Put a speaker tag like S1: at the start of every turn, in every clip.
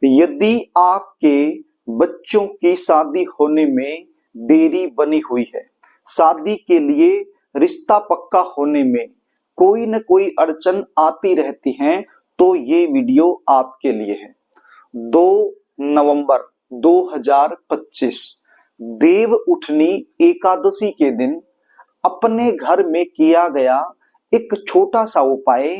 S1: यदि आपके बच्चों की शादी होने में देरी बनी हुई है, शादी के लिए रिश्ता पक्का होने में कोई न कोई अड़चन आती रहती है, तो ये वीडियो आपके लिए है। 2 नवंबर 2025 देव उठनी एकादशी के दिन अपने घर में किया गया एक छोटा सा उपाय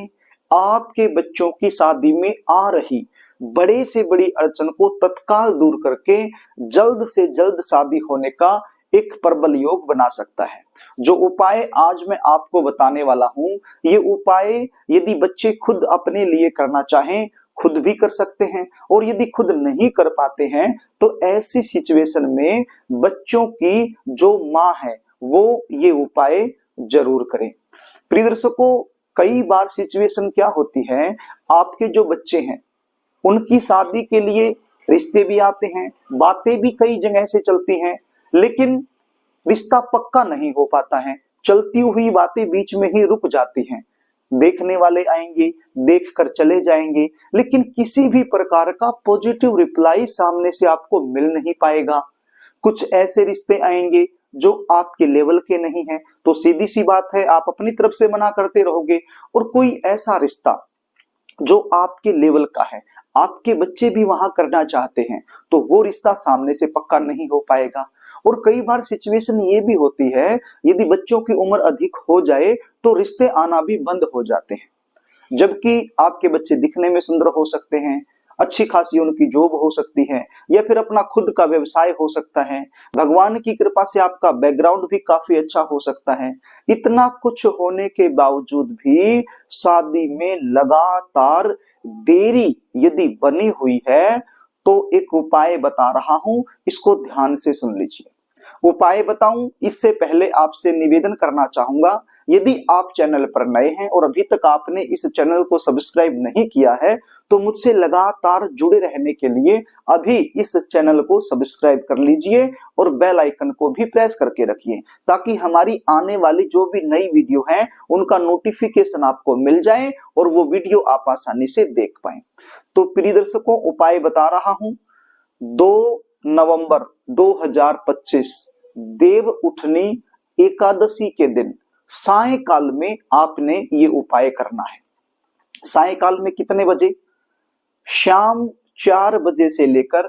S1: आपके बच्चों की शादी में आ रही बड़े से बड़ी अड़चन को तत्काल दूर करके जल्द से जल्द शादी होने का एक प्रबल योग बना सकता है। जो उपाय आज मैं आपको बताने वाला हूं, ये उपाय यदि बच्चे खुद अपने लिए करना चाहें खुद भी कर सकते हैं, और यदि खुद नहीं कर पाते हैं तो ऐसी सिचुएशन में बच्चों की जो माँ है वो ये उपाय जरूर करें। प्रिय दर्शकों, कई बार सिचुएशन क्या होती है, आपके जो बच्चे हैं उनकी शादी के लिए रिश्ते भी आते हैं, बातें भी कई जगह से चलती हैं, लेकिन रिश्ता पक्का नहीं हो पाता है। चलती हुई बातें बीच में ही रुक जाती हैं। देखने वाले आएंगे, देखकर चले जाएंगे, लेकिन किसी भी प्रकार का पॉजिटिव रिप्लाई सामने से आपको मिल नहीं पाएगा। कुछ ऐसे रिश्ते आएंगे जो आपके लेवल के नहीं है, तो सीधी सी बात है आप अपनी तरफ से मना करते रहोगे। और कोई ऐसा रिश्ता जो आपके लेवल का है, आपके बच्चे भी वहां करना चाहते हैं, तो वो रिश्ता सामने से पक्का नहीं हो पाएगा। और कई बार सिचुएशन ये भी होती है, यदि बच्चों की उम्र अधिक हो जाए तो रिश्ते आना भी बंद हो जाते हैं। जबकि आपके बच्चे दिखने में सुंदर हो सकते हैं, अच्छी खासी उनकी जॉब हो सकती है, या फिर अपना खुद का व्यवसाय हो सकता है, भगवान की कृपा से आपका बैकग्राउंड भी काफी अच्छा हो सकता है। इतना कुछ होने के बावजूद भी शादी में लगातार देरी यदि बनी हुई है, तो एक उपाय बता रहा हूं, इसको ध्यान से सुन लीजिए। उपाय बताऊं इससे पहले आपसे निवेदन करना चाहूंगा, यदि आप चैनल पर नए हैं और अभी तक आपने इस चैनल को सब्सक्राइब नहीं किया है, तो मुझसे लगातार जुड़े रहने के लिए अभी इस चैनल को सब्सक्राइब कर लीजिए और बेल आइकन को भी प्रेस करके रखिए, ताकि हमारी आने वाली जो भी नई वीडियो है उनका नोटिफिकेशन आपको मिल जाए और वो वीडियो आप आसानी से देख पाए। तो प्रिय दर्शकों, उपाय बता रहा हूं। 2 नवंबर 2025 देव उठनी एकादशी के दिन सायकाल में आपने ये उपाय करना है। सायकाल में कितने बजे? शाम 4 बजे से लेकर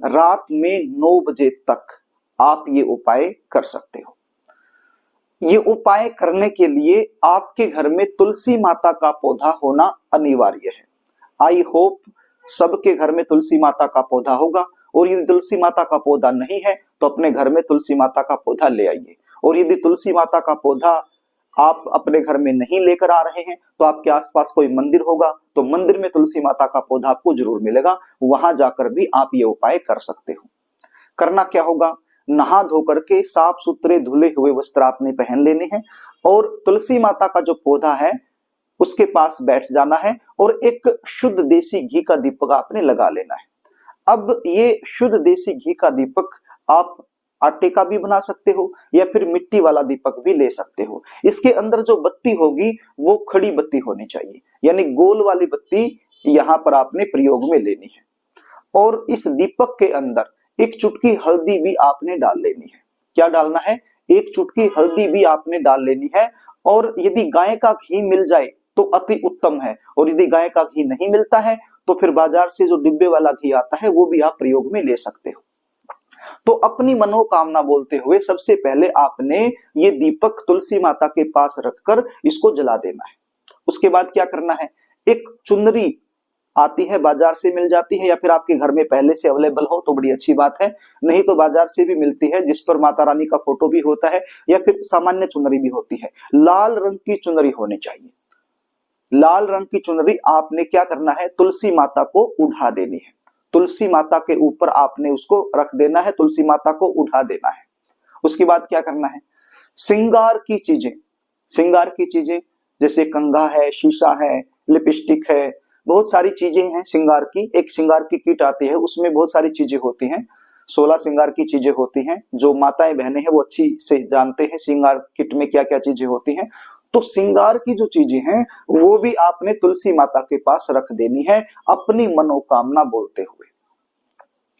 S1: रात में 9 बजे तक आप ये उपाय कर सकते हो। ये उपाय करने के लिए आपके घर में तुलसी माता का पौधा होना अनिवार्य है। आई होप सबके घर में तुलसी माता का पौधा होगा, और यदि तुलसी माता का पौधा नहीं है तो अपने घर में तुलसी माता का पौधा ले आइए। और यदि तुलसी माता का पौधा आप अपने घर में नहीं लेकर आ रहे हैं तो आपके आसपास कोई मंदिर होगा, तो मंदिर में तुलसी माता का पौधा आपको जरूर मिलेगा, वहां जाकर भी आप ये उपाय कर सकते हो। करना क्या होगा, नहा धोकर के साफ सुथरे धुले हुए वस्त्र आपने पहन लेने हैं, और तुलसी माता का जो पौधा है उसके पास बैठ जाना है, और एक शुद्ध देसी घी का दीपक आपने लगा लेना है। अब ये शुद्ध देसी घी का दीपक आप आटे का भी बना सकते हो, या फिर मिट्टी वाला दीपक भी ले सकते हो। इसके अंदर जो बत्ती होगी वो खड़ी बत्ती होनी चाहिए, यानी गोल वाली बत्ती यहां पर आपने प्रयोग में लेनी है। और इस दीपक के अंदर एक चुटकी हल्दी भी आपने डाल लेनी है। क्या डालना है? एक चुटकी हल्दी भी आपने डाल लेनी है। और यदि गाय का घी मिल जाए तो अति उत्तम है, और यदि गाय का घी नहीं मिलता है तो फिर बाजार से जो डिब्बे वाला घी आता है वो भी आप प्रयोग में ले सकते हो। तो अपनी मनोकामना बोलते हुए सबसे पहले आपने ये दीपक तुलसी माता के पास रखकर इसको जला देना है। उसके बाद क्या करना है, एक चुनरी आती है, बाजार से मिल जाती है, या फिर आपके घर में पहले से अवेलेबल हो तो बड़ी अच्छी बात है, नहीं तो बाजार से भी मिलती है जिस पर माता रानी का फोटो भी होता है, या फिर सामान्य चुनरी भी होती है। लाल रंग की चुनरी होनी चाहिए। लाल रंग की चुनरी आपने क्या करना है, तुलसी माता को उठा देनी है। तुलसी माता के ऊपर आपने उसको रख देना है, तुलसी माता को उठा देना है। उसके बाद क्या करना है, श्रृंगार की चीजें जैसे कंघा है, शीशा है, लिपस्टिक है, बहुत सारी चीजें हैं श्रृंगार की। एक श्रृंगार की किट आती है, उसमें बहुत सारी चीजें होती हैं, 16 श्रृंगार की चीजें होती हैं। जो माताएं बहनें हैं वो अच्छी से जानते हैं श्रृंगार किट में क्या क्या चीजें होती हैं। तो श्रृंगार की जो चीजें हैं वो भी आपने तुलसी माता के पास रख देनी है अपनी मनोकामना बोलते हुए।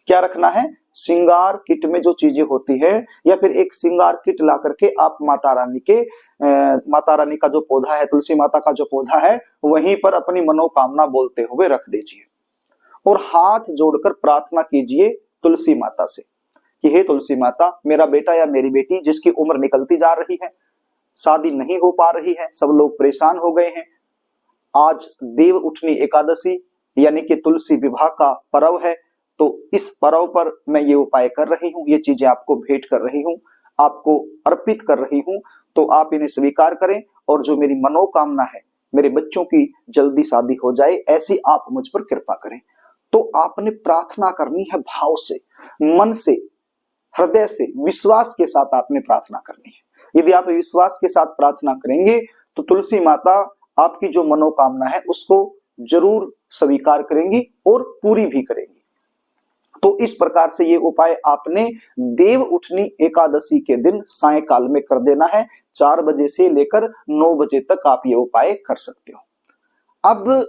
S1: क्या रखना है? श्रृंगार किट में जो चीजें होती है या फिर एक श्रृंगार किट ला करके आप माता रानी का जो पौधा है, तुलसी माता का जो पौधा है, वहीं पर अपनी मनोकामना बोलते हुए रख दीजिए और हाथ जोड़कर प्रार्थना कीजिए तुलसी माता से कि हे तुलसी माता, मेरा बेटा या मेरी बेटी जिसकी उम्र निकलती जा रही है, शादी नहीं हो पा रही है, सब लोग परेशान हो गए हैं, आज देव उठनी एकादशी यानी कि तुलसी विवाह का पर्व है, तो इस पर्व पर मैं ये उपाय कर रही हूँ, ये चीजें आपको भेंट कर रही हूँ, आपको अर्पित कर रही हूँ, तो आप इन्हें स्वीकार करें और जो मेरी मनोकामना है, मेरे बच्चों की जल्दी शादी हो जाए, ऐसी आप मुझ पर कृपा करें। तो आपने प्रार्थना करनी है भाव से, मन से, हृदय से, विश्वास के साथ आपने प्रार्थना करनी है। यदि आप विश्वास के साथ प्रार्थना करेंगे तो तुलसी माता आपकी जो मनोकामना है उसको जरूर स्वीकार करेंगी और पूरी भी करेंगी। तो इस प्रकार से ये उपाय आपने देव उठनी एकादशी के दिन सायंकाल में कर देना है। 4 बजे से लेकर 9 बजे तक आप ये उपाय कर सकते हो। अब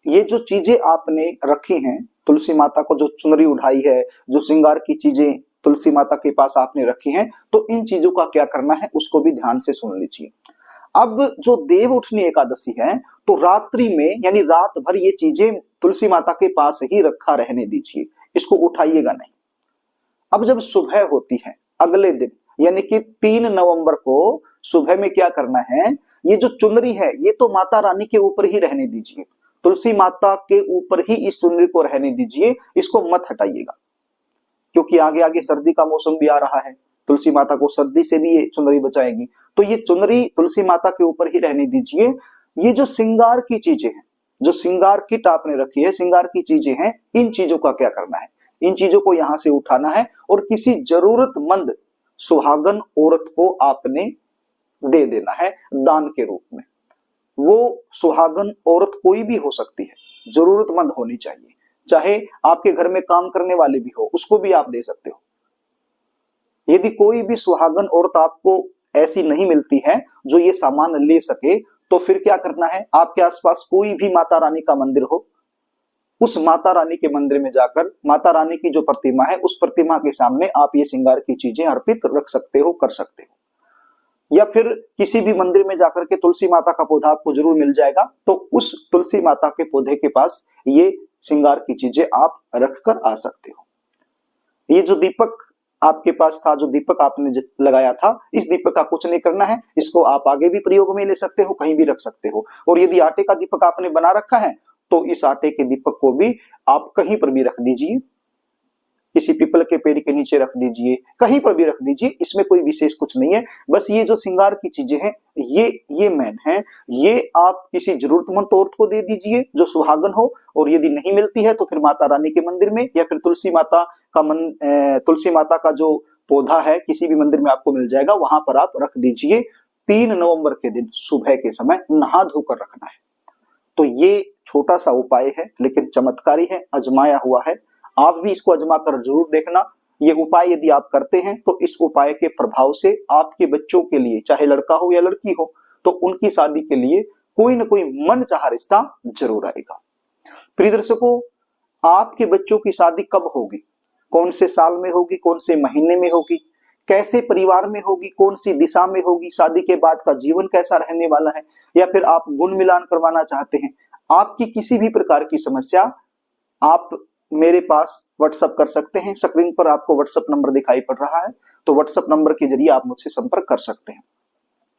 S1: ये जो चीजें आपने रखी हैं, तुलसी माता को जो चुनरी उठाई है, जो श्रृंगार की चीजें तुलसी माता के पास आपने रखी हैं, तो इन चीजों का क्या करना है उसको भी ध्यान से सुन लीजिए। अब जो देव उठनी एकादशी है, तो रात्रि में यानी रात भर ये चीजें तुलसी माता के पास ही रखा रहने दीजिए, इसको उठाइएगा नहीं। अब जब सुबह होती है अगले दिन यानी कि 3 नवंबर को सुबह में क्या करना है, ये जो चुनरी है ये तो माता रानी के ऊपर ही रहने दीजिए, तुलसी माता के ऊपर ही इस चुनरी को रहने दीजिए, इसको मत हटाइएगा, क्योंकि आगे आगे सर्दी का मौसम भी आ रहा है, तुलसी माता को सर्दी से भी ये चुनरी बचाएगी। तो ये चुनरी तुलसी माता के ऊपर ही रहने दीजिए। ये जो श्रृंगार की चीजें हैं, जो श्रृंगार किट आपने रखी है, श्रृंगार की चीजें हैं, इन चीजों का क्या करना है, इन चीजों को यहां से उठाना है और किसी जरूरतमंद सुहागन औरत को आपने दे देना है दान के रूप में। वो सुहागन औरत कोई भी हो सकती है, जरूरतमंद होनी चाहिए, चाहे आपके घर में काम करने वाले भी हो, उसको भी आप दे सकते हो। यदि कोई भी सुहागन औरत आपको ऐसी नहीं मिलती है जो ये सामान ले सके, तो फिर क्या करना है, आपके आसपास कोई भी माता रानी का मंदिर हो, उस माता रानी के मंदिर में जाकर माता रानी की जो प्रतिमा है उस प्रतिमा के सामने आप ये श्रृंगार की चीजें अर्पित रख सकते हो, कर सकते हो। या फिर किसी भी मंदिर में जाकर के तुलसी माता का पौधा आपको जरूर मिल जाएगा, तो उस तुलसी माता के पौधे के पास ये श्रृंगार की चीजें आप रखकर आ सकते हो। ये जो दीपक आपके पास था, जो दीपक आपने लगाया था, इस दीपक का कुछ नहीं करना है, इसको आप आगे भी प्रयोग में ले सकते हो, कहीं भी रख सकते हो। और यदि आटे का दीपक आपने बना रखा है तो इस आटे के दीपक को भी आप कहीं पर भी रख दीजिए, किसी पीपल के पेड़ के नीचे रख दीजिए, कहीं पर भी रख दीजिए, इसमें कोई विशेष कुछ नहीं है। बस ये जो श्रृंगार की चीजें हैं ये मेन है, ये आप किसी जरूरतमंद औरत को दे दीजिए जो सुहागन हो, और यदि नहीं मिलती है तो फिर माता रानी के मंदिर में या फिर तुलसी माता का जो पौधा है किसी भी मंदिर में आपको मिल जाएगा, वहां पर आप रख दीजिए। 3 नवंबर के दिन सुबह के समय नहा धोकर रखना है। तो ये छोटा सा उपाय है लेकिन चमत्कारी है, आजमाया हुआ है, आप भी इसको आजमा कर जरूर देखना। ये उपाय यदि आप करते हैं तो इस उपाय के प्रभाव से आपके बच्चों के लिए, चाहे लड़का हो या लड़की हो, तो उनकी शादी के लिए कोई ना कोई मनचाहा रिश्ता जरूर आएगा। प्रिय दर्शकों, आपके बच्चों की शादी कब होगी, कौन से साल में होगी, कौन से महीने में होगी, कैसे परिवार में होगी, कौन सी दिशा में होगी, शादी के बाद का जीवन कैसा रहने वाला है, या फिर आप गुण मिलान करवाना चाहते हैं, आपकी किसी भी प्रकार की समस्या आप मेरे पास व्हाट्सएप कर सकते हैं। स्क्रीन पर आपको व्हाट्सएप नंबर दिखाई पड़ रहा है, तो व्हाट्सएप नंबर के जरिए आप मुझसे संपर्क कर सकते हैं।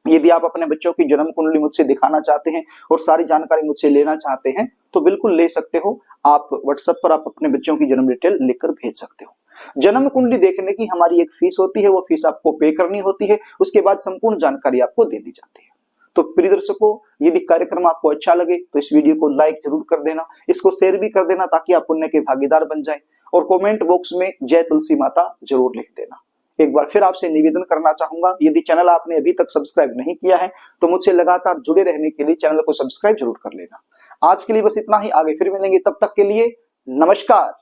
S1: यदि आप अपने बच्चों की जन्म कुंडली मुझसे दिखाना चाहते हैं और सारी जानकारी मुझसे लेना चाहते हैं तो बिल्कुल ले सकते हो। आप व्हाट्सएप पर आप अपने बच्चों की जन्म डिटेल लिखकर भेज सकते हो। जन्म कुंडली देखने की हमारी एक फीस होती है, वो फीस आपको पे करनी होती है, उसके बाद संपूर्ण जानकारी आपको दे दी जाती है। तो प्रिय दर्शकों, यदि कार्यक्रम आपको अच्छा लगे तो इस वीडियो को लाइक जरूर कर देना, इसको शेयर भी कर देना ताकि आप पुण्य के भागीदार बन जाएं, और कमेंट बॉक्स में जय तुलसी माता जरूर लिख देना। एक बार फिर आपसे निवेदन करना चाहूंगा, यदि चैनल आपने अभी तक सब्सक्राइब नहीं किया है तो मुझसे लगातार जुड़े रहने के लिए चैनल को सब्सक्राइब जरूर कर लेना। आज के लिए बस इतना ही, आगे फिर मिलेंगे, तब तक के लिए नमस्कार।